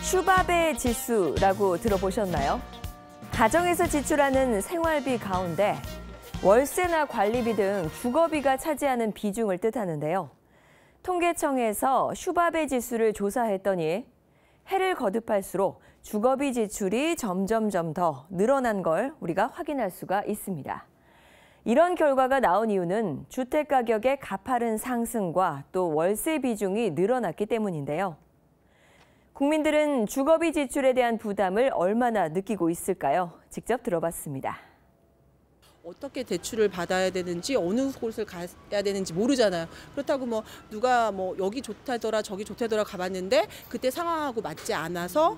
슈바베 지수라고 들어보셨나요? 가정에서 지출하는 생활비 가운데 월세나 관리비 등 주거비가 차지하는 비중을 뜻하는데요. 통계청에서 슈바베 지수를 조사했더니 해를 거듭할수록 주거비 지출이 점점점 더 늘어난 걸 우리가 확인할 수가 있습니다. 이런 결과가 나온 이유는 주택 가격의 가파른 상승과 또 월세 비중이 늘어났기 때문인데요. 국민들은 주거비 지출에 대한 부담을 얼마나 느끼고 있을까요? 직접 들어봤습니다. 어떻게 대출을 받아야 되는지 어느 곳을 가야 되는지 모르잖아요. 그렇다고 누가 여기 좋다더라 저기 좋다더라 가봤는데 그때 상황하고 맞지 않아서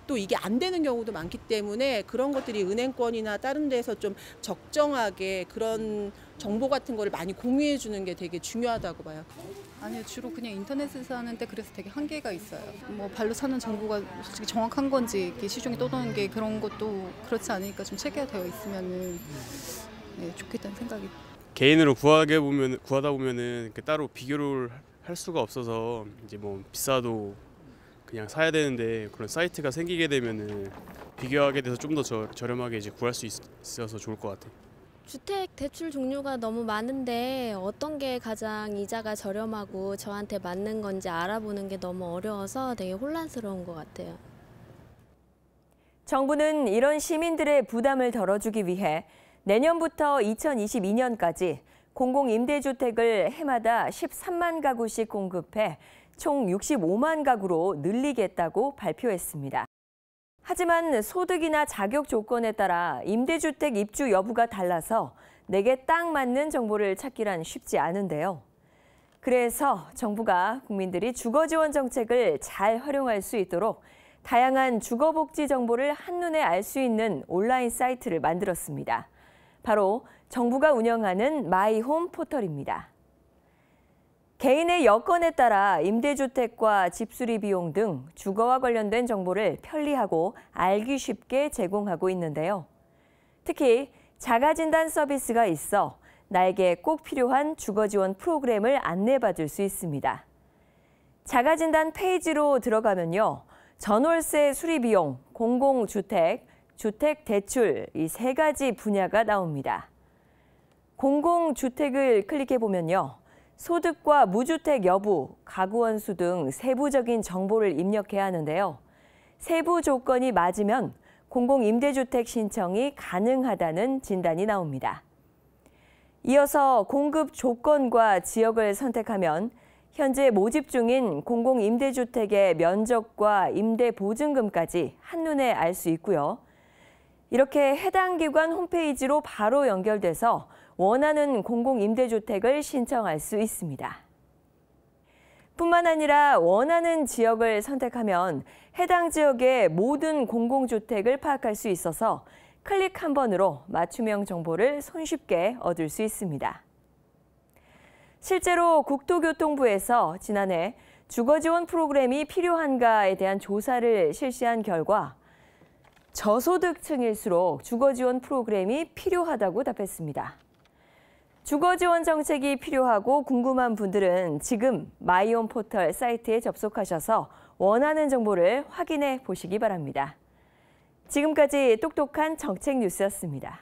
또 이게 안 되는 경우도 많기 때문에 그런 것들이 은행권이나 다른 데서 좀 적정하게 그런 정보 같은 거를 많이 공유해 주는 게 되게 중요하다고 봐요. 아니요, 주로 그냥 인터넷에서 하는데 그래서 되게 한계가 있어요. 발로 사는 정보가 솔직히 정확한 건지 이렇게 시중에 떠도는 게 그런 것도 그렇지 않으니까 좀 체계되어 있으면은 좋겠다는 생각이. 개인으로 구하다 보면은 따로 비교를 할 수가 없어서 이제 비싸도 그냥 사야 되는데 그런 사이트가 생기게 되면은 비교하게 돼서 좀 더 저렴하게 이제 구할 수 있어서 좋을 것 같아요. 주택 대출 종류가 너무 많은데 어떤 게 가장 이자가 저렴하고 저한테 맞는 건지 알아보는 게 너무 어려워서 되게 혼란스러운 것 같아요. 정부는 이런 시민들의 부담을 덜어주기 위해 내년부터 2022년까지 공공임대주택을 해마다 13만 가구씩 공급해 총 65만 가구로 늘리겠다고 발표했습니다. 하지만 소득이나 자격 조건에 따라 임대주택 입주 여부가 달라서 내게 딱 맞는 정보를 찾기란 쉽지 않은데요. 그래서 정부가 국민들이 주거지원 정책을 잘 활용할 수 있도록 다양한 주거복지 정보를 한눈에 알 수 있는 온라인 사이트를 만들었습니다. 바로 정부가 운영하는 마이홈 포털입니다. 개인의 여건에 따라 임대주택과 집수리 비용 등 주거와 관련된 정보를 편리하고 알기 쉽게 제공하고 있는데요. 특히 자가진단 서비스가 있어 나에게 꼭 필요한 주거지원 프로그램을 안내받을 수 있습니다. 자가진단 페이지로 들어가면요. 전월세 수리비용, 공공주택, 주택대출 이 세 가지 분야가 나옵니다. 공공주택을 클릭해보면요. 소득과 무주택 여부, 가구 원수 등 세부적인 정보를 입력해야 하는데요. 세부 조건이 맞으면 공공임대주택 신청이 가능하다는 진단이 나옵니다. 이어서 공급 조건과 지역을 선택하면 현재 모집 중인 공공임대주택의 면적과 임대보증금까지 한눈에 알 수 있고요. 이렇게 해당 기관 홈페이지로 바로 연결돼서 원하는 공공임대주택을 신청할 수 있습니다. 뿐만 아니라 원하는 지역을 선택하면 해당 지역의 모든 공공주택을 파악할 수 있어서 클릭 한 번으로 맞춤형 정보를 손쉽게 얻을 수 있습니다. 실제로 국토교통부에서 지난해 주거지원 프로그램이 필요한가에 대한 조사를 실시한 결과 저소득층일수록 주거지원 프로그램이 필요하다고 답했습니다. 주거지원 정책이 필요하고 궁금한 분들은 지금 마이홈 포털 사이트에 접속하셔서 원하는 정보를 확인해 보시기 바랍니다. 지금까지 똑똑한 정책 뉴스였습니다.